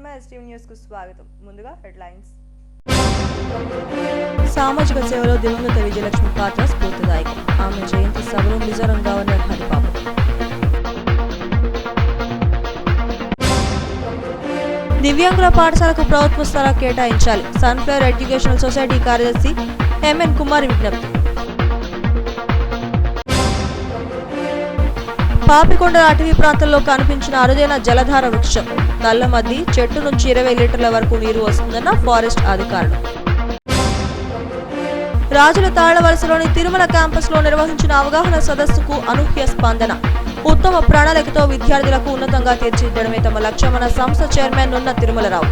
STV news కు స్వాగతం. ముందుగా హెడ్లైన్స్. సామాజిక సేవలో దివంగత విజయలక్ష్మి పాత్ర స్ఫూర్తిదాయకం. ఆమె జయంతి సభలో మిజోరం గవర్నర్ హరిబాబు. దివ్యాంగుల పాఠశాలకు ప్రభుత్వ స్థలం కేటాయించాలి. సన్ఫ్లవర్ ఎడ్యుకేషనల్ సొసైటీ కార్యదర్శి MN కుమార్ విజ్ఞప్తి. పాపికొండ అటవీ ప్రాంతంలో కనిపించిన అరుదైన జలధార వృక్షం. నల్లమద్ది చెట్టు నుంచి 20 లీటర్ల వరకు నీరు వస్తుందన్న ఫారెస్ట్ అధికారులు. రాజుల తాళ్లవలసలోని తిరుమల క్యాంపస్లో నిర్వహించిన అవగాహన సదస్సుకు అనూహ్య స్పందన. ఉత్తమ ప్రణాళికతో విద్యార్థులకు ఉన్నతంగా తీర్చిదిద్దడమే తమ లక్ష్యమన్న సంస్థ చైర్మన్ నున్న తిరుమలరావు.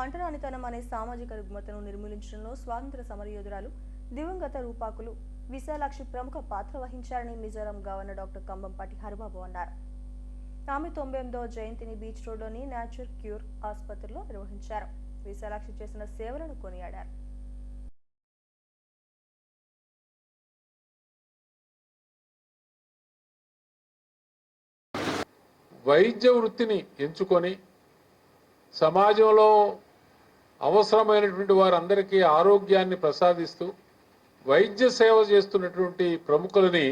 అంటరానితనం అనే సామాజిక రుగ్మతను నిర్మూలించడంలో స్వాతంత్ర సమరయోధురాలు దివంగత రూపాకులు విశాలాక్షి ప్రముఖ పాత్ర వహించారని మిజోరం గవర్నర్ డాక్టర్ కంబంపాటి హరిబాబు అన్నారు. ఆమె 98వ జయంతిని బీచ్ రోడ్లోని నేచర్ క్యూర్ ఆసుపత్రిలో నిర్వహించారు. విశాలాక్షి చేసిన సేవలను కొనియాడారు. వైద్య వృత్తిని ఎంచుకొని సమాజంలో అవసరమైనటువంటి వారందరికీ ఆరోగ్యాన్ని ప్రసాదిస్తూ వైద్య సేవ చేస్తున్నటువంటి ప్రముఖులని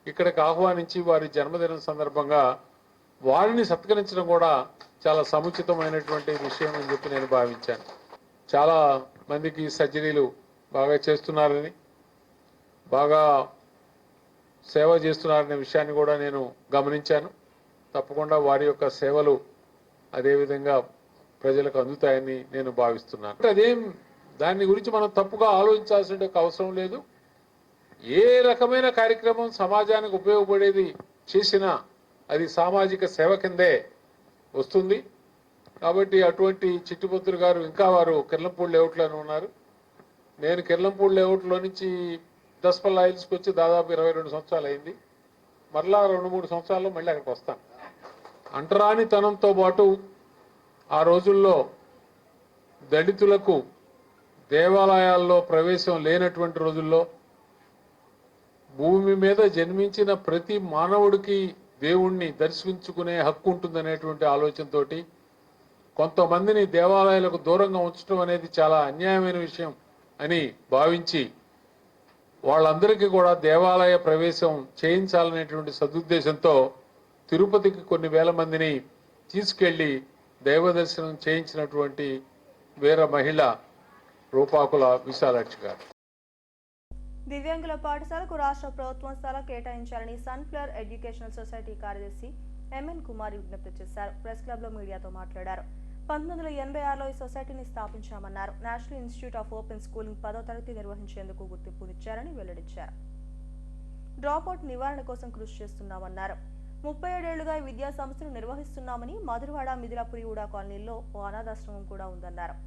ఇక్కడికి ఆహ్వానించి వారి జన్మదినం సందర్భంగా వారిని సత్కరించడం కూడా చాలా సముచితమైనటువంటి విషయం అని చెప్పి నేను భావించాను. చాలా మందికి సర్జరీలు బాగా చేస్తున్నారని, బాగా సేవ చేస్తున్నారనే విషయాన్ని కూడా నేను గమనించాను. తప్పకుండా వారి యొక్క సేవలు అదేవిధంగా ప్రజలకు అందుతాయని నేను భావిస్తున్నాను. దాని గురించి మనం తప్పుగా ఆలోచించాల్సిన అవసరం లేదు. ఏ రకమైన కార్యక్రమం సమాజానికి ఉపయోగపడేది చేసినా అది సామాజిక సేవ కిందే వస్తుంది. కాబట్టి అటువంటి చిట్టిపత్రులు గారు ఇంకా వారు కిర్లంపూడి లేఅవుట్లోనే ఉన్నారు. నేను కిర్లంపూడి లేఅవుట్లో నుంచి దస్పల్లా హిల్స్కి వచ్చి దాదాపు 22 సంవత్సరాలు అయింది. మరలా 2-3 సంవత్సరాల్లో మళ్ళీ అక్కడికి వస్తాను. అంటరానితనంతో పాటు ఆ రోజుల్లో దళితులకు దేవాలయాల్లో ప్రవేశం లేనటువంటి రోజుల్లో భూమి మీద జన్మించిన ప్రతి మానవుడికి దేవుణ్ణి దర్శించుకునే హక్కు ఉంటుందనేటువంటి ఆలోచనతో కొంతమందిని దేవాలయాలకు దూరంగా ఉంచడం అనేది చాలా అన్యాయమైన విషయం అని భావించి వాళ్ళందరికీ కూడా దేవాలయ ప్రవేశం చేయించాలనేటువంటి సదుద్దేశంతో తిరుపతికి కొన్ని వేల మందిని తీసుకెళ్లి దైవ దర్శనం చేయించినటువంటి వీర మహిళ రూపాకుల విశాలాక్షి గారు. దివ్యాంగుల పాఠశాలకు రాష్ట్ర ప్రభుత్వం స్థలం కేటాయించాలని సన్ఫ్లవర్ ఎడ్యుకేషనల్ సొసైటీ కార్యదర్శి MN కుమార్ విజ్ఞప్తి చేశారు. ప్రెస్ క్లబ్ లో మీడియాతో మాట్లాడారు. 1986లో ఈ సొసైటీని స్థాపించామన్నారు. National institute of open schooling 10వ తరగతి నిర్వహించేందుకు గుర్తింపునిచ్చారని వెల్లడించారు. డ్రాప్అవుట్ నివారణ కోసం కృషి చేస్తున్నామన్నారు. 37 ఏళ్లుగా ఈ విద్యా సంస్థను నిర్వహిస్తున్నామని, మధురవాడ మిదిలాపురిగూడ కాలనీలో ఓ అనాథాశ్రమం కూడా ఉందన్నారు.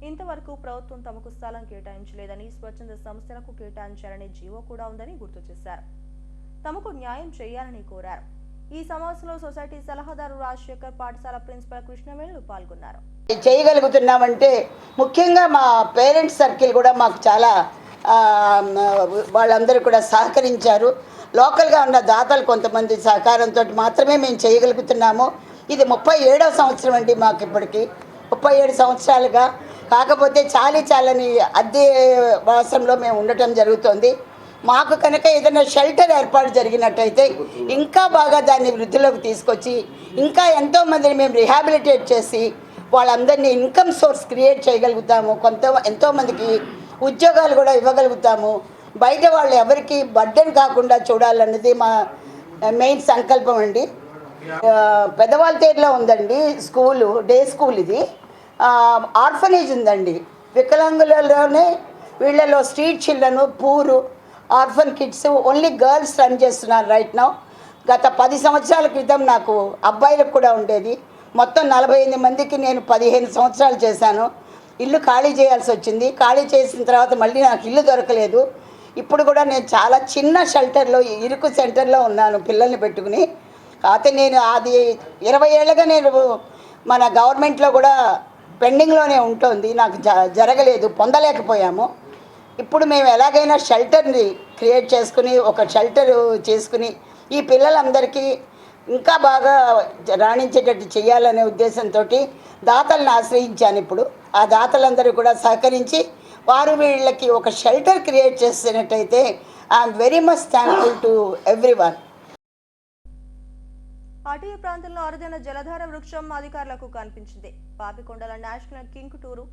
ఇంతవరకు ప్రభుత్వం తమకు స్థలం కేటాయించలేదని, స్వచ్ఛంద సంస్థలకు కేటాయించాలనే జీవో కూడా ఉందని గుర్తు చేశారు. తమకు న్యాయం చేయాలని కోరారు. ఈ సమావేశంలో సొసైటీ సలహాదారు రాజశేఖర్, పాఠశాల ప్రిన్సిపల్ కృష్ణవేణులు పాల్గొన్నారు. చేయగలుగుతున్నామంటే ముఖ్యంగా మా పేరెంట్స్ సర్కిల్ కూడా మాకు చాలా వాళ్ళందరూ కూడా సహకరించారు. లోకల్గా ఉన్న దాతలు కొంతమంది సహకారంతో మాత్రమే మేము చేయగలుగుతున్నాము. ఇది 37వ సంవత్సరం అండి మాకు ఇప్పటికి 37 సంవత్సరాలుగా. కాకపోతే చాలని అద్దె వాసంలో మేము ఉండటం జరుగుతుంది. మాకు కనుక ఏదైనా షెల్టర్ ఏర్పాటు జరిగినట్టయితే ఇంకా బాగా దాన్ని వృద్ధిలోకి తీసుకొచ్చి ఇంకా ఎంతోమందిని మేము రిహాబిలిటేట్ చేసి వాళ్ళందరినీ ఇన్కమ్ సోర్స్ క్రియేట్ చేయగలుగుతాము. ఎంతోమందికి ఉద్యోగాలు కూడా ఇవ్వగలుగుతాము. బయట వాళ్ళు ఎవరికి బర్డెన్ కాకుండా చూడాలన్నది మా మెయిన్ సంకల్పం అండి. పెద్దవాళ్ళ తీరులో ఉందండి స్కూలు, డే స్కూల్. ఇది ఆర్ఫనేజ్ ఉందండి. వికలాంగులలోనే వీళ్ళలో street children, poor, orphan kids, only girls run చేస్తున్నారు రైట్ నౌ. గత 10 సంవత్సరాల క్రితం నాకు అబ్బాయిలకు కూడా ఉండేది. మొత్తం 48 మందికి నేను 15 సంవత్సరాలు చేశాను. ఇల్లు ఖాళీ చేయాల్సి వచ్చింది. ఖాళీ చేసిన తర్వాత మళ్ళీ నాకు ఇల్లు దొరకలేదు. ఇప్పుడు కూడా నేను చాలా చిన్న షెల్టర్లో, ఇరుకు సెంటర్లో ఉన్నాను పిల్లల్ని పెట్టుకుని. కాకపోతే నేను అది 20 ఏళ్ళగా నేను మన గవర్నమెంట్లో కూడా పెండింగ్లోనే ఉంటుంది. నాకు జరగలేదు, పొందలేకపోయాము. ఇప్పుడు మేము ఎలాగైనా షెల్టర్ని క్రియేట్ చేసుకుని ఒక షెల్టర్ చేసుకుని ఈ పిల్లలందరికీ ఇంకా బాగా రాణించేటట్టు చేయాలనే ఉద్దేశంతో దాతలను ఆశ్రయించాను. ఇప్పుడు ఆ దాతలందరూ కూడా సహకరించి వారు వీళ్ళకి ఒక షెల్టర్ క్రియేట్ చేసినట్టయితే I'm very much thankful to everyone. అటవీ ప్రాంతంలో అరుదైన జలధార వృక్షం అధికారులకు కనిపించింది. పాపికొండల నేషనల్ కింగ్ టూరు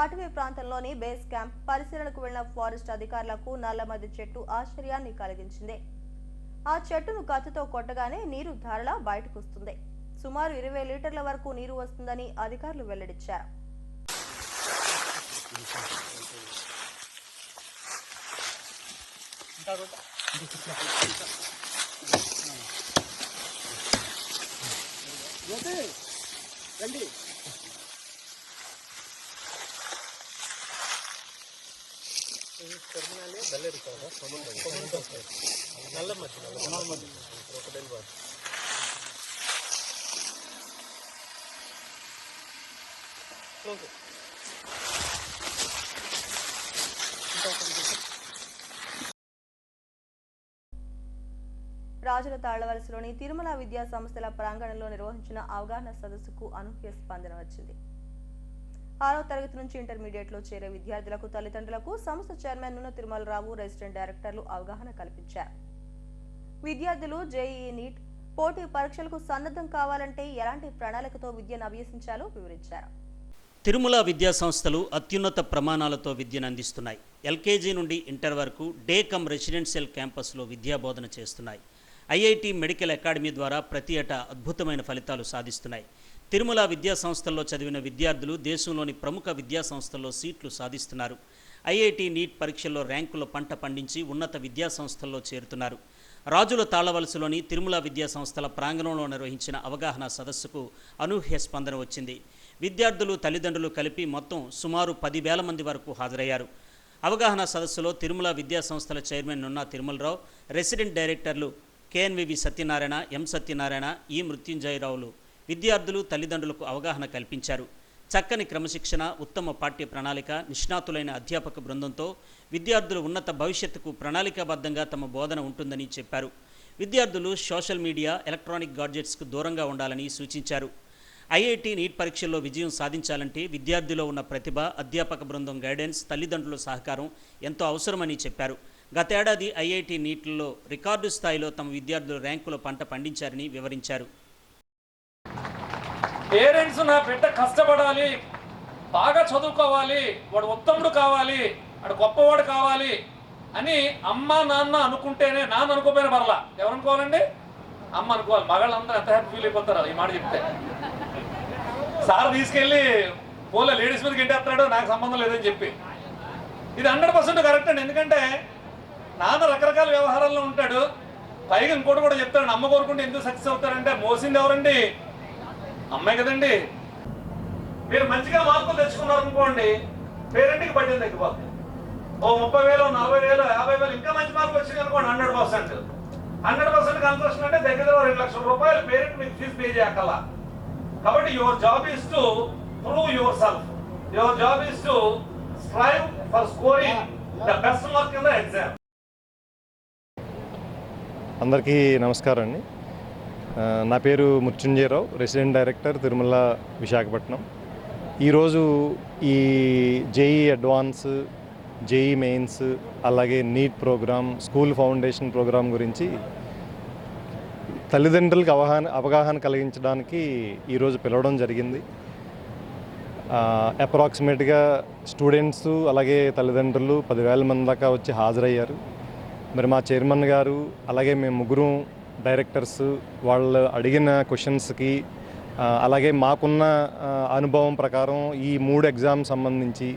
అటవీ ప్రాంతంలోని బేస్ క్యాంప్ పరిశీలనకు వెళ్లిన ఫారెస్ట్ అధికారులకు నల్లమద్ది చెట్టు ఆశ్చర్యాన్ని కలిగించింది. ఆ చెట్టును కత్తితో కొట్టగానే నీరు ధారలా బయటకు వస్తుంది. సుమారు 20 లీటర్ల వరకు నీరు వస్తుందని అధికారులు వెల్లడించారు. రాజుల తాళ్లవలసలోని తిరుమల విద్యా సంస్థల ప్రాంగణంలో నిర్వహించిన అవగాహన సదస్సుకు అనూహ్య స్పందన వచ్చింది. 6వ తరగతి నుంచి ఇంటర్మీడియట్లో చేరే విద్యార్థులకు, తల్లిదండ్రులకు సంస్థ చైర్మన్ నున్న తిరుమలరావు, రెసిడెంట్ డైరెక్టర్లు అవగాహన కల్పించారు. విద్యార్థులు జేఈఈ నీట్ పోటీ పరీక్షలకు సన్నద్ధం కావాలంటే ఎలాంటి ప్రణాళికతో విద్యను అభ్యసించాలో వివరించారు. తిరుమల విద్యా సంస్థలు అత్యున్నత ప్రమాణాలతో విద్యను అందిస్తున్నాయి. ఎల్కేజీ నుండి ఇంటర్ వరకు డే కమ్ రెసిడెన్షియల్ క్యాంపస్లో విద్యాబోధన చేస్తున్నాయి. ఐఐటి మెడికల్ అకాడమీ ద్వారా ప్రతి ఏటా అద్భుతమైన ఫలితాలు సాధిస్తున్నాయి. తిరుమల విద్యా సంస్థల్లో చదివిన విద్యార్థులు దేశంలోని ప్రముఖ విద్యా సంస్థల్లో సీట్లు సాధిస్తున్నారు. ఐఐటి నీట్ పరీక్షల్లో ర్యాంకుల పంట పండించి ఉన్నత విద్యా సంస్థల్లో చేరుతున్నారు. రాజుల తాళ్లవలసలోని తిరుమల విద్యా సంస్థల ప్రాంగణంలో నిర్వహించిన అవగాహన సదస్సుకు అనూహ్య స్పందన వచ్చింది. విద్యార్థులు, తల్లిదండ్రులు కలిపి మొత్తం సుమారు 10,000 మంది వరకు హాజరయ్యారు. అవగాహన సదస్సులో తిరుమల విద్యా సంస్థల చైర్మన్ నున్న తిరుమలరావు, రెసిడెంట్ డైరెక్టర్లు కేఎన్వివి సత్యనారాయణ, ఎం సత్యనారాయణ, ఈ మృత్యుంజయరావులు విద్యార్థులు, తల్లిదండ్రులకు అవగాహన కల్పించారు. చక్కని క్రమశిక్షణ, ఉత్తమ పాఠ్య ప్రణాళిక, నిష్ణాతులైన అధ్యాపక బృందంతో విద్యార్థులు ఉన్నత భవిష్యత్తుకు ప్రణాళికాబద్ధంగా తమ బోధన ఉంటుందని చెప్పారు. విద్యార్థులు సోషల్ మీడియా, ఎలక్ట్రానిక్ గాడ్జెట్స్కు దూరంగా ఉండాలని సూచించారు. ఐఐటి నీట్ పరీక్షల్లో విజయం సాధించాలంటే విద్యార్థిలో ఉన్న ప్రతిభ, అధ్యాపక బృందం గైడెన్స్, తల్లిదండ్రుల సహకారం ఎంతో అవసరమని చెప్పారు. గతేడాది ఐఐటి నీట్లో రికార్డు స్థాయిలో తమ విద్యార్థులు ర్యాంకుల పంట పండించారని వివరించారు. పేరెంట్స్ నా బిడ్డ కష్టపడాలి, బాగా చదువుకోవాలి, వాడు ఉత్తముడు కావాలి, వాడు గొప్పవాడు కావాలి అని అమ్మ నాన్న అనుకుంటేనే, నాన్న అనుకోపోయిన పర్లా, ఎవరు అనుకోవాలండి? అమ్మ అనుకోవాలి. మగాళ్ళందరూ ఎంత హ్యాపీ ఫీల్ అయిపోతారు ఈ మాట చెప్తే. సార్ తీసుకెళ్ళి పోలే లేడీస్ మీదకి ఇంటేస్తాడు, నాకు సంబంధం లేదని చెప్పి. ఇది 100% కరెక్ట్ అండి. ఎందుకంటే నాన్న రకరకాల వ్యవహారాల్లో ఉంటాడు. పైగా ఇంకోటి కూడా చెప్తాడు, అమ్మ కోరుకుంటే ఎందుకు సక్సెస్ అవుతారంటే మోసింది ఎవరండి? అమ్మాయి కదండి. మీరు మంచిగా మార్కులు తెచ్చుకున్నారు అనుకోండి, పేరెంట్కి పట్టింది తగ్గిపోతుంది. ఓ 30,000, 40,000, 50,000 ఇంకా మంచి మార్కులు వచ్చింది అనుకోండి, 100% కన్సెషన్ అంటే దగ్గర 2 లక్షల రూపాయలు పేరెంట్ మీకు ఫీజు పే చేయక్కల్లా. కాబట్టి your job is to prove yourself. Your job is to strive for scoring the best mark in the exam. అందరికీ నమస్కారం అండి. నా పేరు మృత్యుంజయరావు, రెసిడెంట్ డైరెక్టర్ తిరుమల విశాఖపట్నం. ఈరోజు ఈ జేఈ అడ్వాన్స్, జేఈ మెయిన్స్, అలాగే NEET program, school foundation program గురించి తల్లిదండ్రులకు అవగాహన కలిగించడానికి ఈరోజు పిలవడం జరిగింది. అప్రాక్సిమేట్గా స్టూడెంట్స్ అలాగే తల్లిదండ్రులు 10,000 మంది దాకా వచ్చి హాజరయ్యారు. మరి మా చైర్మన్ గారు అలాగే మేము ముగ్గురు డైరెక్టర్స్ వాళ్ళు అడిగిన క్వశ్చన్స్కి, అలాగే మాకున్న అనుభవం ప్రకారం ఈ 3 ఎగ్జామ్ సంబంధించి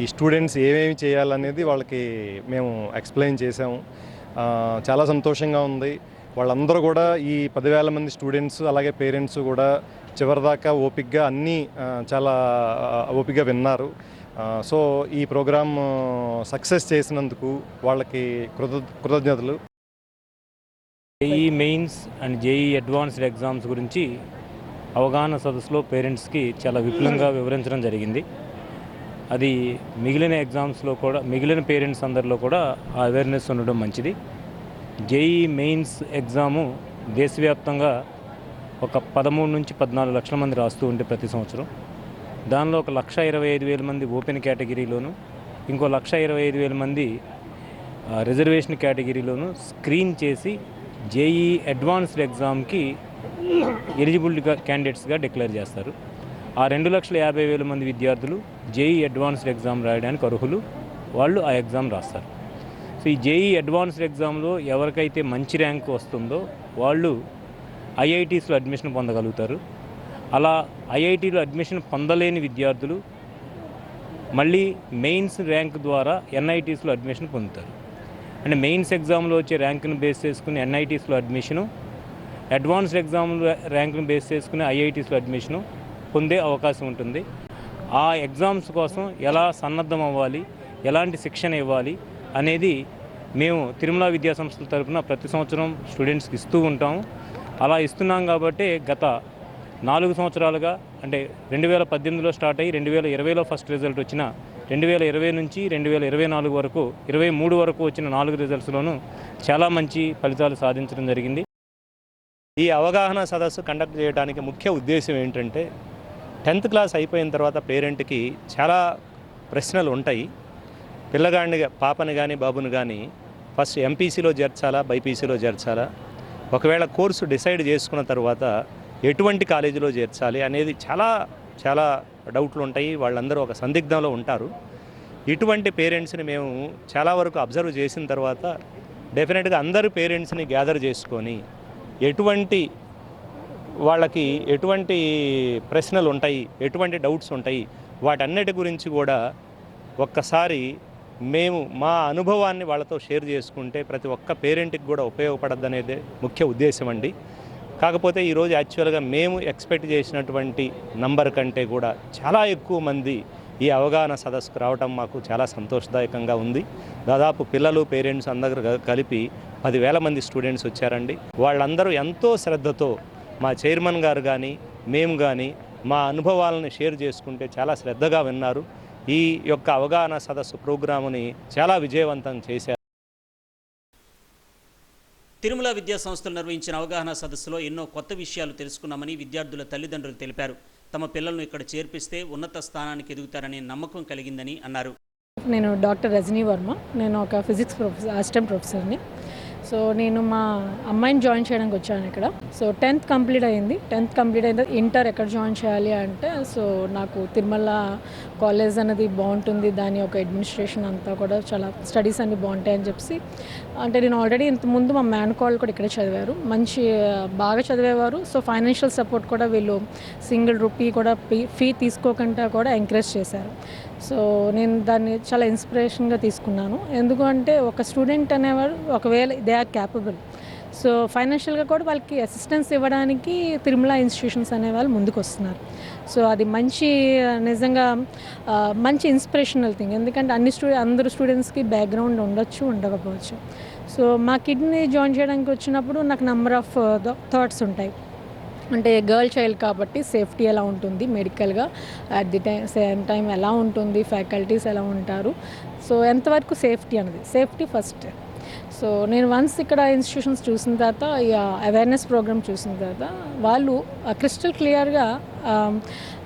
ఈ స్టూడెంట్స్ ఏమేమి చేయాలనేది వాళ్ళకి మేము ఎక్స్ప్లెయిన్ చేసాము. చాలా సంతోషంగా ఉంది. వాళ్ళందరూ కూడా ఈ 10,000 మంది స్టూడెంట్స్ అలాగే పేరెంట్స్ కూడా చివరిదాకా ఓపికగా అన్నీ చాలా ఓపికగా విన్నారు. సో ఈ ప్రోగ్రామ్ సక్సెస్ చేసినందుకు వాళ్ళకి కృతజ్ఞతలు. JEE mains and JEE advanced exams గురించి అవగాహన సదస్సులో పేరెంట్స్కి చాలా విపులంగా వివరించడం జరిగింది. అది మిగిలిన ఎగ్జామ్స్లో కూడా, మిగిలిన పేరెంట్స్ అందరిలో కూడా ఆ అవేర్నెస్ ఉండడం మంచిది. జేఈ మెయిన్స్ ఎగ్జాము దేశవ్యాప్తంగా ఒక 13 నుంచి 14 లక్షల మంది రాస్తూ ఉంటే ప్రతి సంవత్సరం దానిలో 1,25,000 మంది ఓపెన్ కేటగిరీలోను, ఇంకో 1,25,000 మంది రిజర్వేషన్ కేటగిరీలోను స్క్రీన్ చేసి జేఈ అడ్వాన్స్డ్ ఎగ్జామ్కి ఎలిజిబుల్ క్యాండిడేట్స్గా డిక్లేర్ చేస్తారు. ఆ 2,50,000 మంది విద్యార్థులు జేఈ అడ్వాన్స్డ్ ఎగ్జామ్ రాయడానికి అర్హులు. వాళ్ళు ఆ ఎగ్జామ్ రాస్తారు. సో ఈ జేఈ అడ్వాన్స్డ్ ఎగ్జామ్లో ఎవరికైతే మంచి ర్యాంక్ వస్తుందో వాళ్ళు ఐఐటీస్లో అడ్మిషన్ పొందగలుగుతారు. అలా ఐఐటీలో అడ్మిషన్ పొందలేని విద్యార్థులు మళ్ళీ మెయిన్స్ ర్యాంక్ ద్వారా ఎన్ఐటీస్లో అడ్మిషన్ పొందుతారు. అంటే మెయిన్స్ ఎగ్జామ్లో వచ్చే ర్యాంకును బేస్ చేసుకుని ఎన్ఐటీస్లో అడ్మిషను, అడ్వాన్స్డ్ ఎగ్జామ్ ర్యాంకును బేస్ చేసుకుని ఐఐటీస్లో అడ్మిషను పొందే అవకాశం ఉంటుంది. ఆ ఎగ్జామ్స్ కోసం ఎలా సన్నద్ధం అవ్వాలి, ఎలాంటి శిక్షణ ఇవ్వాలి అనేది మేము తిరుమల విద్యా సంస్థల తరఫున ప్రతి సంవత్సరం స్టూడెంట్స్కి ఇస్తూ ఉంటాము. అలా ఇస్తున్నాం కాబట్టి గత 4 సంవత్సరాలుగా, అంటే 2018లో స్టార్ట్ అయ్యి 2020లో ఫస్ట్ రిజల్ట్ వచ్చిన, 2020 నుంచి 2024 వరకు 23 వరకు వచ్చిన 4 రిజల్ట్స్లోనూ చాలా మంచి ఫలితాలు సాధించడం జరిగింది. ఈ అవగాహన సదస్సు కండక్ట్ చేయడానికి ముఖ్య ఉద్దేశం ఏంటంటే 10th క్లాస్ అయిపోయిన తర్వాత పేరెంట్కి చాలా ప్రశ్నలు ఉంటాయి. పిల్లగాడిని, పాపని కానీ బాబుని కానీ ఫస్ట్ ఎంపీసీలో చేర్చాలా, బైపీసీలో చేర్చాలా, ఒకవేళ కోర్సు డిసైడ్ చేసుకున్న తర్వాత ఎటువంటి కాలేజీలో చేర్చాలి అనేది చాలా డౌట్లు ఉంటాయి. వాళ్ళందరూ ఒక సందిగ్ధంలో ఉంటారు. ఇటువంటి పేరెంట్స్ని మేము చాలా వరకు అబ్జర్వ్ చేసిన తర్వాత డెఫినెట్గా అందరు పేరెంట్స్ని గ్యాదర్ చేసుకొని వాళ్ళకి ఎటువంటి ప్రశ్నలు ఉంటాయి, ఎటువంటి డౌట్స్ ఉంటాయి, వాటన్నిటి గురించి కూడా ఒక్కసారి మేము మా అనుభవాన్ని వాళ్ళతో షేర్ చేసుకుంటే ప్రతి ఒక్క పేరెంట్కి కూడా ఉపయోగపడద్దు అనేది ముఖ్య ఉద్దేశం అండి. కాకపోతే ఈరోజు యాక్చువల్గా మేము ఎక్స్పెక్ట్ చేసినటువంటి నంబర్ కంటే కూడా చాలా ఎక్కువ మంది ఈ అవగాహన సదస్సుకు రావడం మాకు చాలా సంతోషదాయకంగా ఉంది. దాదాపు పిల్లలు, పేరెంట్స్ అందరూ కలిపి 10,000 మంది స్టూడెంట్స్ వచ్చారండి. వాళ్ళందరూ ఎంతో శ్రద్ధతో మా చైర్మన్ గారు కానీ మేము కానీ మా అనుభవాలను షేర్ చేసుకుంటే చాలా శ్రద్ధగా విన్నారు. ఈ యొక్క అవగాహన సదస్సు ప్రోగ్రాముని చాలా విజయవంతం చేశారు. తిరుమల విద్యా సంస్థలు నిర్వహించిన అవగాహన సదస్సులో ఎన్నో కొత్త విషయాలు తెలుసుకున్నామని విద్యార్థుల తల్లిదండ్రులు తెలిపారు. తమ పిల్లలను ఇక్కడ చేర్పిస్తే ఉన్నత స్థానానికి ఎదుగుతారనే నమ్మకం కలిగిందని అన్నారు. నేను డాక్టర్ రజనీ వర్మ, నేను ఒక ఫిజిక్స్ అసిస్టెంట్ ప్రొఫెసర్ని. సో నేను మా అమ్మాయిని జాయిన్ చేయడానికి వచ్చాను ఇక్కడ. సో 10th కంప్లీట్ అయింది. 10th కంప్లీట్ అయిన ఇంటర్ ఎక్కడ జాయిన్ చేయాలి అంటే, సో నాకు తిరుమల కాలేజ్ అనేది బాగుంటుంది, దాని యొక్క అడ్మినిస్ట్రేషన్ అంతా కూడా చాలా స్టడీస్ అన్నీ బాగుంటాయని చెప్పి, అంటే నేను ఆల్రెడీ ఇంతకుముందు మా మేనకోళ్ళు కూడా ఇక్కడే చదివారు, బాగా చదివేవారు. సో ఫైనాన్షియల్ సపోర్ట్ కూడా వీళ్ళు సింగిల్ రూపీ కూడా ఫీ తీసుకోకుండా కూడా ఎంకరేజ్ చేశారు. సో నేను దాన్ని చాలా ఇన్స్పిరేషన్గా తీసుకున్నాను. ఎందుకంటే ఒక స్టూడెంట్ అనేవారు ఒకవేళ దే ఆర్ క్యాపబుల్, సో ఫైనాన్షియల్గా కూడా వాళ్ళకి అసిస్టెన్స్ ఇవ్వడానికి తిరుమల ఇన్స్టిట్యూషన్స్ అనేవాళ్ళు ముందుకు వస్తున్నారు. సో అది నిజంగా మంచి ఇన్స్పిరేషనల్ థింగ్. ఎందుకంటే అందరు స్టూడెంట్స్కి బ్యాక్గ్రౌండ్ ఉండొచ్చు, ఉండకపోవచ్చు. సో మా కిడ్ని జాయిన్ చేయడానికి వచ్చినప్పుడు నాకు నెంబర్ ఆఫ్ థాట్స్ ఉంటాయి. అంటే గర్ల్ చైల్డ్ కాబట్టి సేఫ్టీ ఎలా ఉంటుంది మెడికల్గా, అట్ ది సేమ్ టైం ఎలా ఉంటుంది, ఫ్యాకల్టీస్ ఎలా ఉంటారు, సో ఎంతవరకు సేఫ్టీ ఫస్ట్. సో నేను వన్స్ ఇక్కడ ఇన్స్టిట్యూషన్స్ చూసిన తర్వాత, అవేర్నెస్ ప్రోగ్రామ్ చూసిన తర్వాత వాళ్ళు క్రిస్టల్ క్లియర్గా,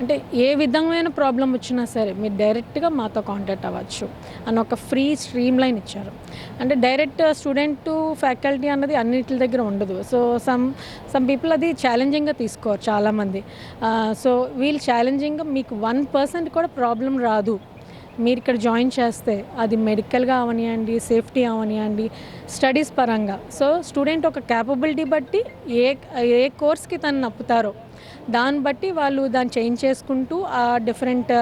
అంటే ఏ విధమైన ప్రాబ్లం వచ్చినా సరే మీరు డైరెక్ట్గా మాతో కాంటాక్ట్ అవ్వచ్చు అని ఒక ఫ్రీ స్ట్రీమ్ లైన్ ఇచ్చారు. అంటే డైరెక్ట్ స్టూడెంట్ టు ఫ్యాకల్టీ అన్నది అన్నింటి దగ్గర ఉండదు. సో సమ్ పీపుల్ అది ఛాలెంజింగ్గా తీసుకోరు చాలామంది. సో వీళ్ళు ఛాలెంజింగ్గా మీకు 1% కూడా ప్రాబ్లం రాదు మీరు ఇక్కడ జాయిన్ చేస్తే, అది మెడికల్గా అవనియండి, సేఫ్టీ అవనియండి, స్టడీస్ పరంగా. సో స్టూడెంట్ ఒక క్యాపబిలిటీ బట్టి ఏ కోర్స్కి తను నప్పుతారో దాన్ని బట్టి వాళ్ళు దాన్ని చేంజ్ చేసుకుంటూ ఆ డిఫరెంట్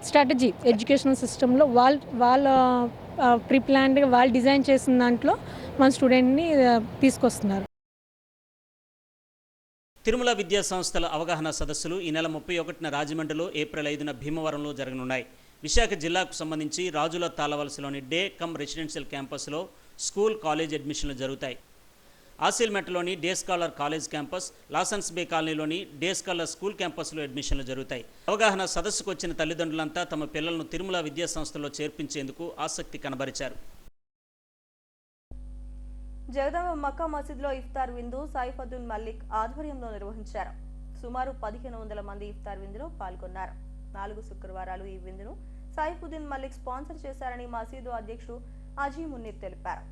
స్ట్రాటజీ ఎడ్యుకేషనల్ సిస్టంలో వాళ్ళ ప్రీప్లాన్డ్గా వాళ్ళు డిజైన్ చేసిన దాంట్లో మన స్టూడెంట్ని తీసుకొస్తున్నారు. తిరుమల విద్యా సంస్థల అవగాహన సదస్సులు ఈ నెల 31న రాజమండ్రిలో, ఏప్రిల్ 5న భీమవరంలో జరగనున్నాయి. విశాఖ జిల్లాకు సంబంధించి రాజుల తాళవలసలోని డే కమ్ రెసిడెన్షియల్ క్యాంపస్లో స్కూల్, కాలేజ్ అడ్మిషన్లు జరుగుతాయి. ఆసిల్మెట్లోని day scholar college campus, Lawsons bay కాలనీలోని డే స్కాలర్ స్కూల్ క్యాంపస్లో అడ్మిషన్లు జరుగుతాయి. అవగాహన సదస్సుకు వచ్చిన తల్లిదండ్రులంతా తమ పిల్లలను తిరుమల విద్యా సంస్థలో చేర్పించేందుకు ఆసక్తి కనబరిచారు. జగదాంబ మక్కా మసీద్లో ఇఫ్తార్ విందు సైఫుద్దీన్ మల్లిక్ ఆధ్వర్యంలో నిర్వహించారు. సుమారు 1500 మంది ఇఫ్తార్ విందులో పాల్గొన్నారు. 4 శుక్రవారాలు ఈ విందును సైఫుద్దీన్ మల్లిక్ స్పాన్సర్ చేశారని మసీదు అధ్యక్షుడు అజీమున్నీర్ తెలిపారు.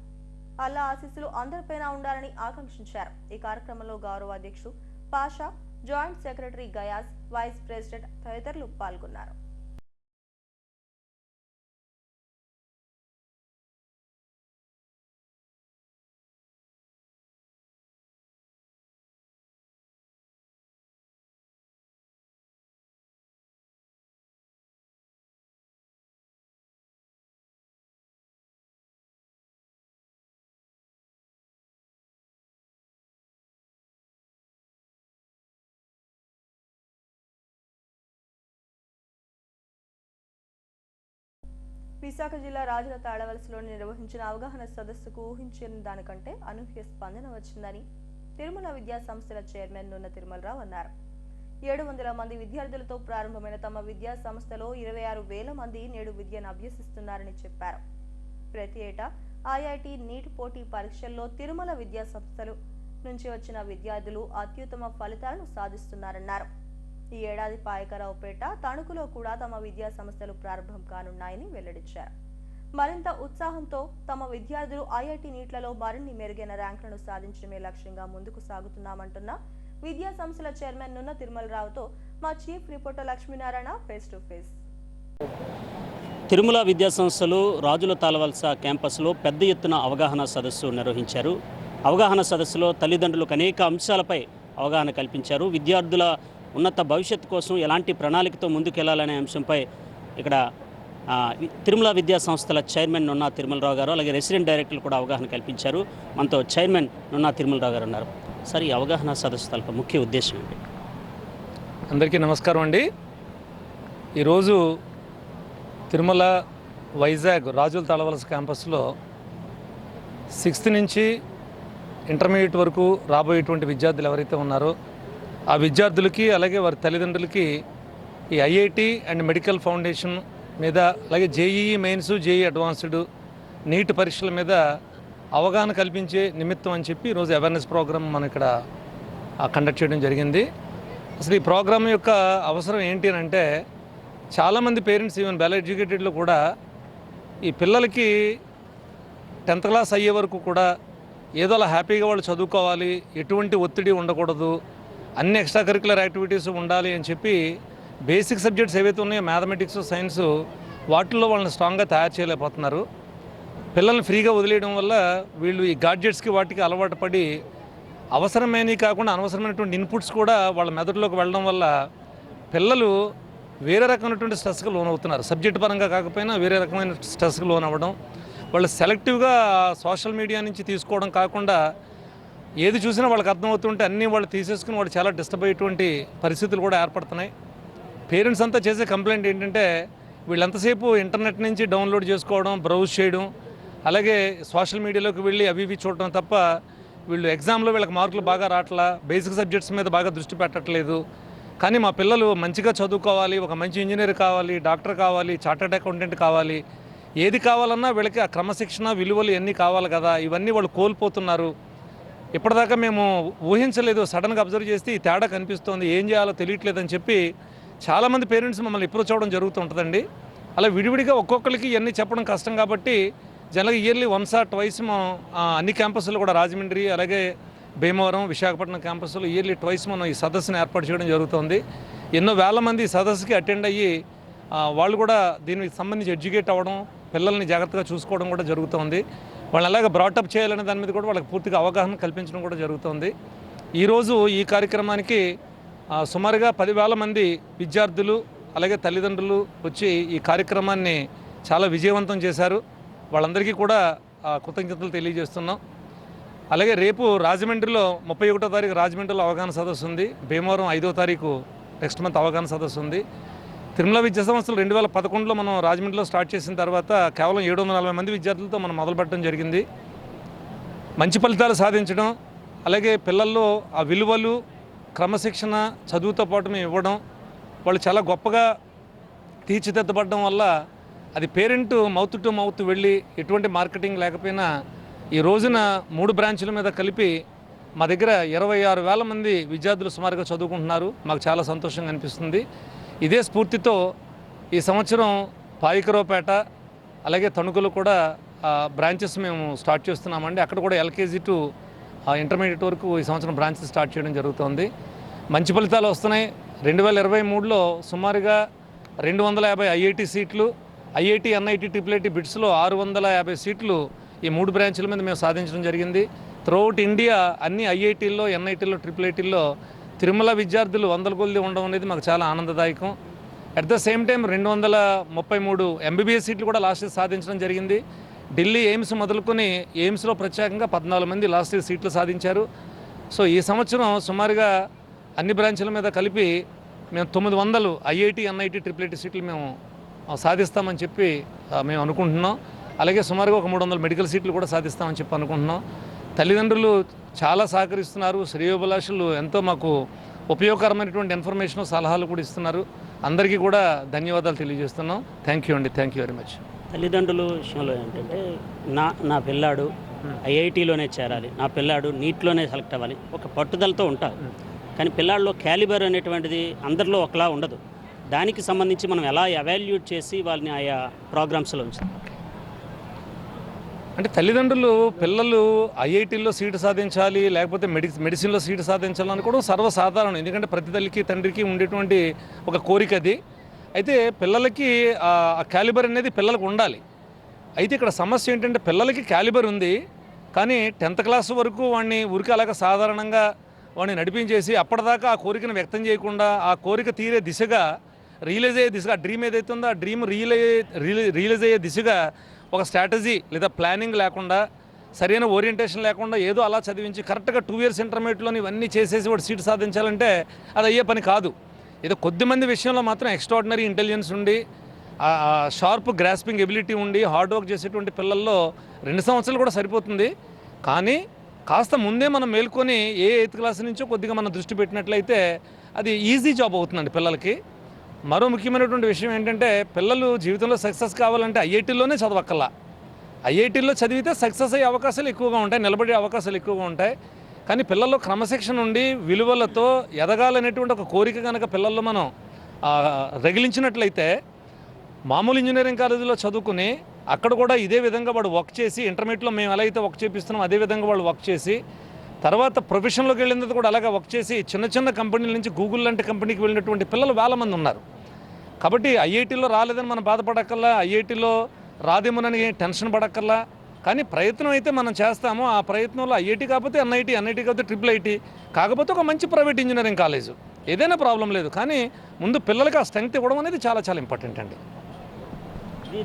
అల్లా ఆశీస్సులు అందరిపైన ఉండాలని ఆకాంక్షించారు. ఈ కార్యక్రమంలో గౌరవ అధ్యక్షుడు Pasha, joint secretary Gayaz, vice president తదితరులు పాల్గొన్నారు. విశాఖ జిల్లా రాజుల తాళవలసలో నిర్వహించిన అవగాహన సదస్సుకు ఊహించిన దానికంటే అనూహ్య స్పందన వచ్చిందని తిరుమల విద్యా సంస్థల చైర్మన్ నున్న తిరుమలరావు అన్నారు. 700 మంది విద్యార్థులతో ప్రారంభమైన తమ విద్యా సంస్థలో 26,000 మంది నేడు విద్యను అభ్యసిస్తున్నారని చెప్పారు. ప్రతి ఏటా ఐఐటి నీట్ పోటీ పరీక్షల్లో తిరుమల విద్యా సంస్థలు నుంచి వచ్చిన విద్యార్థులు అత్యుత్తమ ఫలితాలను సాధిస్తున్నారన్నారు. ఈ ఏడాది పాయకరావుపేట, తణుకులో కూడా తమ విద్యా సంస్థలు ప్రారంభం కానున్నాయని వెల్లడించారు. మరింత ఉత్సాహంతో తమ విద్యార్థులు ఐఐటి నీట్లలో మరిన్ని మెరుగైన ర్యాంకులను సాధించడమే లక్ష్యంగా ముందుకు సాగుతున్నామంటున్న విద్యా సంస్థల చైర్మన్ నున్న తిరుమలరావుతో మా chief reporter Lakshminarayana face to face. Tirumala విద్యా సంస్థలు రాజుల తాళవలస క్యాంపస్లో పెద్ద ఎత్తున అవగాహన సదస్సు నిర్వహించారు. అవగాహన సదస్సులో తల్లిదండ్రులకు అనేక అంశాలపై అవగాహన కల్పించారు. విద్యార్థుల ఉన్నత భవిష్యత్తు కోసం ఎలాంటి ప్రణాళికతో ముందుకెళ్లాలనే అంశంపై ఇక్కడ తిరుమల విద్యా సంస్థల చైర్మన్ నున్నా తిరుమలరావు గారు, అలాగే రెసిడెంట్ డైరెక్టర్లు కూడా అవగాహన కల్పించారు. మనతో చైర్మన్ నున్నా తిరుమలరావు గారు ఉన్నారు. సార్, ఈ అవగాహన సదస్సు తాలూకు ముఖ్య ఉద్దేశం ఏంటి? అందరికీ నమస్కారం అండి. ఈరోజు తిరుమల వైజాగ్ రాజుల తాళవలస క్యాంపస్లో 6th నుంచి ఇంటర్మీడియట్ వరకు రాబోయేటువంటి విద్యార్థులు ఎవరైతే ఉన్నారో ఆ విద్యార్థులకి అలాగే వారి తల్లిదండ్రులకి ఈ ఐఐటి అండ్ మెడికల్ ఫౌండేషన్ మీద, అలాగే JEE Mains, JEE advanced, NEET పరీక్షల మీద అవగాహన కల్పించే నిమిత్తం అని చెప్పి ఈరోజు అవేర్నెస్ ప్రోగ్రామ్ మనం ఇక్కడ కండక్ట్ చేయడం జరిగింది. అసలు ఈ ప్రోగ్రామ్ యొక్క అవసరం ఏంటి అని అంటే, చాలామంది పేరెంట్స్ ఈవెన్ వెల్ ఎడ్యుకేటెడ్లో కూడా ఈ పిల్లలకి 10th క్లాస్ అయ్యే వరకు కూడా ఏదో అలా హ్యాపీగా వాళ్ళు చదువుకోవాలి, ఎటువంటి ఒత్తిడి ఉండకూడదు, అన్ని ఎక్స్ట్రా కరిక్యులర్ యాక్టివిటీస్ ఉండాలి అని చెప్పి బేసిక్ సబ్జెక్ట్స్ ఏవైతే ఉన్నాయో మ్యాథమెటిక్స్, సైన్స్, వాటిల్లో వాళ్ళని స్ట్రాంగ్గా తయారు చేయలేకపోతున్నారు. పిల్లల్ని ఫ్రీగా వదిలేయడం వల్ల వీళ్ళు ఈ గాడ్జెట్స్కి వాటికి అలవాటు పడి అవసరమైనవి కాకుండా అనవసరమైనటువంటి ఇన్పుట్స్ కూడా వాళ్ళ మెదడులోకి వెళ్ళడం వల్ల పిల్లలు వేరే రకమైనటువంటి స్ట్రెస్కి లోన్ అవుతున్నారు. సబ్జెక్ట్ పరంగా కాకపోయినా వేరే రకమైన స్ట్రెస్కి లోన్ అవ్వడం, వాళ్ళు సెలెక్టివ్గా సోషల్ మీడియా నుంచి తీసుకోవడం కాకుండా ఏది చూసినా వాళ్ళకి అర్థమవుతుంటే అన్నీ వాళ్ళు తీసేసుకుని వాళ్ళు చాలా డిస్టర్బ్ అయ్యేటువంటి పరిస్థితులు కూడా ఏర్పడుతున్నాయి. పేరెంట్స్ అంతా చేసే కంప్లైంట్ ఏంటంటే, వీళ్ళంతసేపు ఇంటర్నెట్ నుంచి డౌన్లోడ్ చేసుకోవడం, బ్రౌజ్ చేయడం, అలాగే సోషల్ మీడియాలోకి వెళ్ళి అవి ఇవి చూడటం తప్ప వీళ్ళు ఎగ్జామ్లో వీళ్ళకి మార్కులు బాగా రావట్లా, బేసిక్ సబ్జెక్ట్స్ మీద బాగా దృష్టి పెట్టట్లేదు. కానీ మా పిల్లలు మంచిగా చదువుకోవాలి, ఒక మంచి ఇంజనీర్ కావాలి, డాక్టర్ కావాలి, చార్టర్డ్ అకౌంటెంట్ కావాలి, ఏది కావాలన్నా వీళ్ళకి ఆ క్రమశిక్షణ, విలువలు ఇవన్నీ కావాలి కదా, ఇవన్నీ వాళ్ళు కోల్పోతున్నారు. ఇప్పటిదాకా మేము ఊహించలేదు, సడన్గా అబ్జర్వ్ చేస్తే ఈ తేడా కనిపిస్తోంది, ఏం చేయాలో తెలియట్లేదని చెప్పి చాలామంది పేరెంట్స్ మమ్మల్ని అప్రోచ్ అవ్వడం జరుగుతుంటుందండి. అలా విడివిడిగా ఒక్కొక్కరికి ఇవన్నీ చెప్పడం కష్టం కాబట్టి జనరల్గా ఇయర్లీ వన్స్ ఆర్ ట్వైస్ మనం అన్ని క్యాంపస్లో కూడా రాజమండ్రి, అలాగే భీమవరం, విశాఖపట్నం క్యాంపస్లో ఇయర్లీ ట్వైస్ మనం ఈ సదస్సును ఏర్పాటు చేయడం జరుగుతుంది. ఎన్నో వేల మంది సదస్సుకి అటెండ్ అయ్యి వాళ్ళు కూడా దీనికి సంబంధించి ఎడ్యుకేట్ అవ్వడం, పిల్లల్ని జాగ్రత్తగా చూసుకోవడం కూడా జరుగుతుంది. వాళ్ళని అలాగే బ్రాటప్ చేయాలనే దాని మీద కూడా వాళ్ళకి పూర్తిగా అవగాహన కల్పించడం కూడా జరుగుతుంది. ఈరోజు ఈ కార్యక్రమానికి సుమారుగా 10,000 మంది విద్యార్థులు అలాగే తల్లిదండ్రులు వచ్చి ఈ కార్యక్రమాన్ని చాలా విజయవంతం చేశారు. వాళ్ళందరికీ కూడా కృతజ్ఞతలు తెలియజేస్తున్నాం. అలాగే రేపు రాజమండ్రిలో 31వ తారీఖు రాజమండ్రిలో అవగాహన సదస్సు ఉంది. భీమవరం 5వ తారీఖు నెక్స్ట్ మంత్ అవగాహన సదస్సు ఉంది. తిరుమల విద్యా సంస్థలు 2011లో మనం రాజమండ్రిలో స్టార్ట్ చేసిన తర్వాత కేవలం 740 మంది విద్యార్థులతో మనం మొదలుపెట్టడం జరిగింది. మంచి ఫలితాలు సాధించడం, అలాగే పిల్లల్లో ఆ విలువలు, క్రమశిక్షణ, చదువుతో పాటు మేము ఇవ్వడం, వాళ్ళు చాలా గొప్పగా తీర్చిదిద్దబడడం వల్ల అది పేరెంట్ మౌత్ టు మౌత్ వెళ్ళి ఎటువంటి మార్కెటింగ్ లేకపోయినా ఈ రోజున 3 బ్రాంచుల మీద కలిపి మా దగ్గర 26,000 మంది విద్యార్థులు సుమారుగా చదువుకుంటున్నారు. మాకు చాలా సంతోషంగా అనిపిస్తుంది. ఇదే స్ఫూర్తితో ఈ సంవత్సరం పాయికరావుపేట అలాగే తణుకులో కూడా బ్రాంచెస్ మేము స్టార్ట్ చేస్తున్నామండి. అక్కడ కూడా ఎల్కేజీ టు ఇంటర్మీడియట్ వరకు ఈ సంవత్సరం బ్రాంచెస్ స్టార్ట్ చేయడం జరుగుతుంది. మంచి ఫలితాలు వస్తున్నాయి. 2023లో సుమారుగా 250 ఐఐటి సీట్లు, ఐఐటి ఎన్ఐటి ట్రిపుల్ బిట్స్లో 650 సీట్లు ఈ 3 బ్రాంచుల మీద మేము సాధించడం జరిగింది. త్రూఅవుట్ ఇండియా అన్ని ఐఐటీల్లో, ఎన్ఐటీల్లో, ట్రిపుల్ ఐటీల్లో తిరుమల విద్యార్థులు 100 కొలది ఉండడం అనేది మాకు చాలా ఆనందదాయకం. At the same time 233 MBBS సీట్లు కూడా లాస్ట్ ఇయర్ సాధించడం జరిగింది. ఢిల్లీ ఎయిమ్స్ మొదలుకొని ఎయిమ్స్లో ప్రత్యేకంగా 14 మంది లాస్ట్ ఇయర్ సీట్లు సాధించారు. సో ఈ సంవత్సరం సుమారుగా అన్ని బ్రాంచ్ల మీద కలిపి మేము 900 ఐఐటి ఎన్ఐటి ట్రిపుల్ ఐటీ సీట్లు మేము సాధిస్తామని చెప్పి మేము అనుకుంటున్నాం. అలాగే సుమారుగా ఒక 300 మెడికల్ సీట్లు కూడా సాధిస్తామని చెప్పి అనుకుంటున్నాం. తల్లిదండ్రులు చాలా సహకరిస్తున్నారు. శ్రేయోభిలాషులు ఎంతో మాకు ఉపయోగకరమైనటువంటి ఇన్ఫర్మేషన్, సలహాలు కూడా ఇస్తున్నారు. అందరికీ కూడా ధన్యవాదాలు తెలియజేస్తున్నాం. థ్యాంక్ యూ అండి. Thank you very much. తల్లిదండ్రుల విషయంలో ఏంటంటే నా పిల్లాడు ఐఐటీలోనే చేరాలి, నా పిల్లాడు నీట్లోనే సెలెక్ట్ అవ్వాలి, ఒక పట్టుదలతో ఉంటారు. కానీ పిల్లాడిలో క్యాలిబర్ అనేటువంటిది అందరిలో ఒకలా ఉండదు. దానికి సంబంధించి మనం ఎలా ఎవాల్యూట్ చేసి వాళ్ళని ఆయా ప్రోగ్రామ్స్లో ఉంచుతాం? అంటే తల్లిదండ్రులు పిల్లలు ఐఐటీల్లో సీటు సాధించాలి, లేకపోతే మెడిసిన్లో సీటు సాధించాలని కూడా సర్వసాధారణం. ఎందుకంటే ప్రతి తల్లికి తండ్రికి ఉండేటువంటి ఒక కోరిక అది. అయితే పిల్లలకి ఆ క్యాలిబర్ అనేది పిల్లలకు ఉండాలి. అయితే ఇక్కడ సమస్య ఏంటంటే పిల్లలకి క్యాలిబర్ ఉంది, కానీ 10th క్లాస్ వరకు వాడిని ఊరికి అలాగా సాధారణంగా వాడిని నడిపించేసి అప్పటిదాకా ఆ కోరికను వ్యక్తం చేయకుండా ఆ కోరిక తీరే దిశగా, రియలైజ్ అయ్యే దిశగా, డ్రీమ్ ఏదైతే ఉందో ఆ డ్రీమ్ రియలైజ్ అయ్యే దిశగా ఒక స్ట్రాటజీ లేదా ప్లానింగ్ లేకుండా, సరైన ఓరియంటేషన్ లేకుండా ఏదో అలా చదివించి కరెక్ట్గా 2 years ఇంటర్మీడియట్లోని ఇవన్నీ చేసేసి వాడు సీట్ సాధించాలంటే అది అయ్యే పని కాదు. ఏదో కొద్దిమంది విషయంలో మాత్రం ఎక్స్ట్రాడినరీ ఇంటెలిజెన్స్ ఉండి, షార్ప్ గ్రాస్పింగ్ ఎబిలిటీ ఉండి హార్డ్ వర్క్ చేసేటువంటి పిల్లల్లో 2 సంవత్సరాలు కూడా సరిపోతుంది. కానీ కాస్త ముందే మనం మేల్కొని 8th క్లాస్ నుంచో కొద్దిగా మనం దృష్టి పెట్టినట్లయితే అది ఈజీ జాబ్ అవుతుందండి పిల్లలకి. మరో ముఖ్యమైనటువంటి విషయం ఏంటంటే పిల్లలు జీవితంలో సక్సెస్ కావాలంటే ఐఐటీలోనే చదవక్కల్లా. ఐఐటీల్లో చదివితే సక్సెస్ అయ్యే అవకాశాలు ఎక్కువగా ఉంటాయి, నిలబడే అవకాశాలు ఎక్కువగా ఉంటాయి. కానీ పిల్లల్లో క్రమశిక్షణ ఉండి విలువలతో ఎదగాలనేటువంటి ఒక కోరిక కనుక పిల్లల్లో మనం రగిలించినట్లయితే మామూలు ఇంజనీరింగ్ కాలేజీలో చదువుకుని అక్కడ కూడా ఇదే విధంగా వాడు వర్క్ చేసి, ఇంటర్మీడియట్లో మేము ఎలా అయితే వర్క్ చేపిస్తున్నాం అదే విధంగా వాళ్ళు వర్క్ చేసి, తర్వాత ప్రొఫెషన్లోకి వెళ్ళిన తర్వాత కూడా అలాగే వర్క్ చేసి చిన్న చిన్న కంపెనీల నుంచి గూగుల్ లాంటి కంపెనీకి వెళ్ళినటువంటి పిల్లలు వేల మంది ఉన్నారు. కాబట్టి ఐఐటీలో రాలేదని మనం బాధపడక్కల్లా, ఐఐటీలో రాదేమోనని టెన్షన్ పడక్కల్లా. కానీ ప్రయత్నం అయితే మనం చేస్తాము. ఆ ప్రయత్నంలో ఐఐటీ కాకపోతే ఎన్ఐటీ, ఎన్ఐటీ కాకపోతే ట్రిపుల్ ఐటీ, కాకపోతే ఒక మంచి ప్రైవేట్ ఇంజనీరింగ్ కాలేజు, ఏదైనా ప్రాబ్లం లేదు. కానీ ముందు పిల్లలకి ఆ స్ట్రెంగ్త్ ఇవ్వడం అనేది చాలా చాలా ఇంపార్టెంట్ అండి.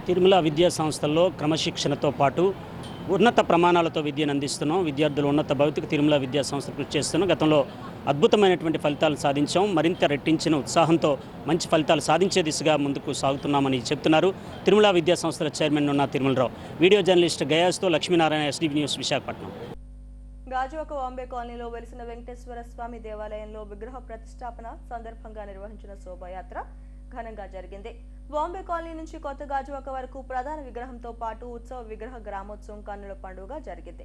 తిరుమల విద్యా సంస్థల్లో క్రమశిక్షణతో పాటు ఉన్నత ప్రమాణాలతో విద్యను అందిస్తున్నాం. విద్యార్థులు ఉన్నత భవితకు తిరుమల విద్యా సంస్థ కృషి చేస్తున్నాం. గతంలో అద్భుతమైనటువంటి ఫలితాలు సాధించాం. మరింత రెట్టించిన ఉత్సాహంతో మంచి ఫలితాలు సాధించే దిశగా ముందుకు సాగుతున్నామని చెప్తున్నారు తిరుమల విద్యా సంస్థల చైర్మన్ ఉన్న తిరుమలరావు. వీడియో జర్నలిస్ట్ గయాస్తో లక్ష్మీనారాయణ, ఎస్డీవీ న్యూస్, విశాఖపట్నం. గాజువాక వాంబే కాలనీలో వెలిసిన వెంకటేశ్వర స్వామి దేవాలయంలో విగ్రహ ప్రతిష్టాపన సందర్భంగా నిర్వహించిన శోభాయాత్ర ఘనంగా జరిగింది. బాంబే కాలనీ నుంచి కొత్త గాజువాక వరకు ప్రధాన విగ్రహంతో పాటు ఉత్సవ విగ్రహ గ్రామోత్సవం కన్నుల పండుగ జరిగింది.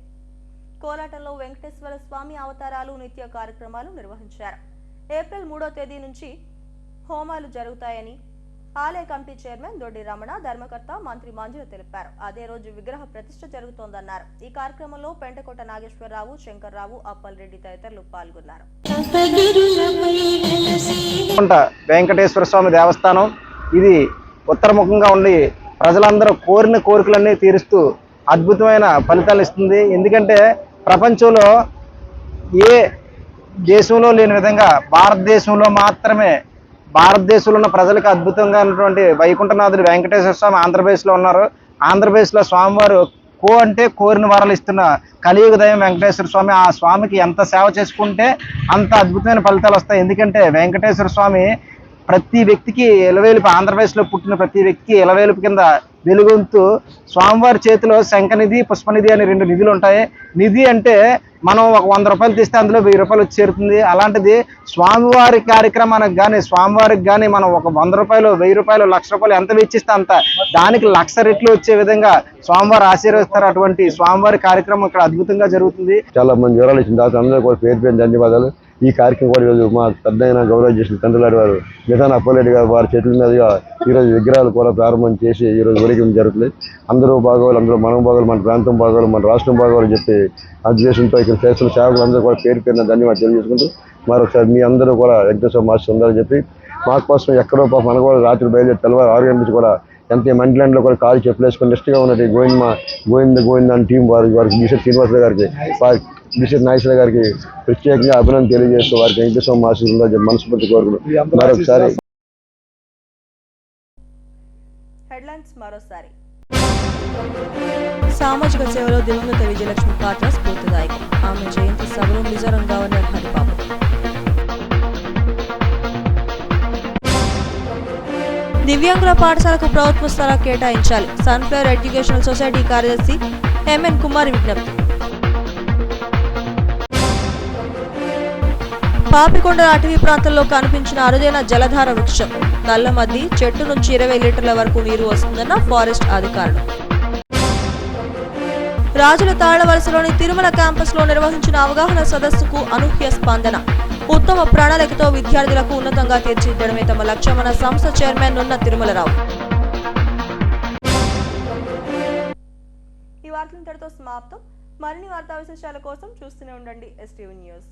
కోలాటంలో వెంకటేశ్వర స్వామి అవతారాలు, నిత్య కార్యక్రమాలు నిర్వహించారు. ఏప్రిల్ 3వ తేదీ నుంచి హోమాలు జరుగుతాయని ఆలయ కమిటీ చైర్మన్ దొడ్డి రమణ, ధర్మకర్త మంత్రి మంజుల తెలిపారు. అదే రోజు విగ్రహ ప్రతిష్ఠ జరుగుతోందన్నారు. ఈ కార్యక్రమంలో పెంటకోట నాగేశ్వరరావు, శంకర్రావు, అప్పల్ రెడ్డి తదితరులు పాల్గొన్నారు. వెంకటేశ్వర స్వామి దేవస్థానం ఇది ఉత్తరముఖంగా ఉండి ప్రజలందరూ కోరిన కోరికలన్నీ తీరుస్తూ అద్భుతమైన ఫలితాలు ఇస్తుంది. ఎందుకంటే ప్రపంచంలో ఏ దేశంలో లేని విధంగా భారతదేశంలో మాత్రమే, భారతదేశంలో ఉన్న ప్రజలకు అద్భుతంగా ఉన్నటువంటి వైకుంఠనాథుడు వెంకటేశ్వర స్వామి ఆంధ్రప్రదేశ్లో ఉన్నారు. ఆంధ్రప్రదేశ్లో స్వామివారు అంటే కోరిన వరాలు ఇస్తున్న కలియుగ దైవం వెంకటేశ్వర స్వామి. ఆ స్వామికి ఎంత సేవ చేసుకుంటే అంత అద్భుతమైన ఫలితాలు వస్తాయి. ఎందుకంటే వెంకటేశ్వర స్వామి ప్రతి వ్యక్తికి ఎలవేలుపు, ఆంధ్రప్రదేశ్లో పుట్టిన ప్రతి వ్యక్తికి ఎలవేలుపు కింద వెలుగొంతు స్వామివారి చేతిలో శంఖనిధి, పుష్పనిధి అని 2 నిధులు ఉంటాయి. నిధి అంటే మనం ఒక 100 రూపాయలు తీస్తే అందులో 1000 రూపాయలు వచ్చి చేరుతుంది. అలాంటిది స్వామివారి కార్యక్రమానికి కానీ స్వామివారికి కానీ మనం ఒక 100 రూపాయలు 1000 రూపాయలు 1,00,000 రూపాయలు ఎంత వెచ్చిస్తే అంత దానికి 1,00,000 రెట్లు వచ్చే విధంగా స్వామివారు ఆశీర్వదిస్తారు. అటువంటి స్వామివారి కార్యక్రమం ఇక్కడ అద్భుతంగా జరుగుతుంది. చాలా మంది వివరాలు ఇచ్చిన తర్వాత అందరూ కూడా పేరు ధన్యవాదాలు. ఈ కార్యక్రమం కూడా ఈరోజు మా పెద్దయిన గౌరవ చేసిన తండ్రులారి వారు నిధాన అప్పారెడ్డి గారు వారి చేతుల మీదుగా ఈరోజు విగ్రహాలు కూడా ప్రారంభం చేసి ఈరోజు ఊరేగింపు జరుగుతుంది. అందరూ బాగోవాలి, అందరూ మనం బాగోవాలి, మన ప్రాంతం బాగోవాలి, మన రాష్ట్రం బాగోవాలని చెప్పి ఉద్దేశంతో ఇక్కడ చేస్తున్న సేవకులు అందరూ కూడా పేరు పేరున ధన్యవాదాలు తెలియజేసుకుంటూ మరొకసారి మీ అందరూ కూడా వెంకటేశ్వర మాస్టర్ ఉండాలని చెప్పి మా కోసం ఎక్కడో మన కూడా రాత్రి బయలుదేరి తెల్లవారు 6 గంటల నుంచి కూడా ఎంత మండలంలో కూడా కాలు చెప్పులేసుకొని నిష్ఠగా ఉన్నట్టు గోవింద అని టీం వారికి బిషప్ శ్రీనివాసరావు గారికి బిషప్ నాగేశ్వర గారికి ప్రత్యేకంగా అభినందన తెలియజేస్తూ వారికి వెంకటేశ్వర మాస్టర్ ఉండాలని మనస్ఫూర్తి కోరుకుంటున్నాం. మరొకసారి హెడ్లైన్స్ మరోసారి. సామాజిక సేవలో దివంగత విజయలక్ష్మి పాత్ర స్ఫూర్తిదాయకం. ఆమె జయంతి సభలో మిజోరం గవర్నర్ హరిబాబు. దివ్యాంగుల పాఠశాలకు ప్రభుత్వ స్థలం కేటాయించాలి. సన్ఫ్లవర్ ఎడ్యుకేషనల్ సొసైటీ కార్యదర్శి ఎంఎన్ కుమార్ విజ్ఞప్తి. పాపికొండ అటవీ ప్రాంతంలో కనిపించిన అరుదైన జలధార వృక్షం. నల్లమద్ది చెట్టు నుంచి 20 లీటర్ల వరకు నీరు వస్తుందన్న ఫారెస్ట్ అధికారులు. రాజుల తాళ్లవలసలోని తిరుమల క్యాంపస్ లో నిర్వహించిన అవగాహన సదస్సుకు అనూహ్య స్పందన. ఉత్తమ ప్రణాళికతో విద్యార్థులకు ఉన్నతంగా తీర్చిదిద్దడమే తమ లక్ష్యమన్న సంస్థ చైర్మన్ నున్న తిరుమలరావు. ఈ వార్తలు ఇంతటితో సమాప్తం. మరిన్ని వార్తా విశేషాల కోసం చూస్తూనే ఉండండి STV న్యూస్.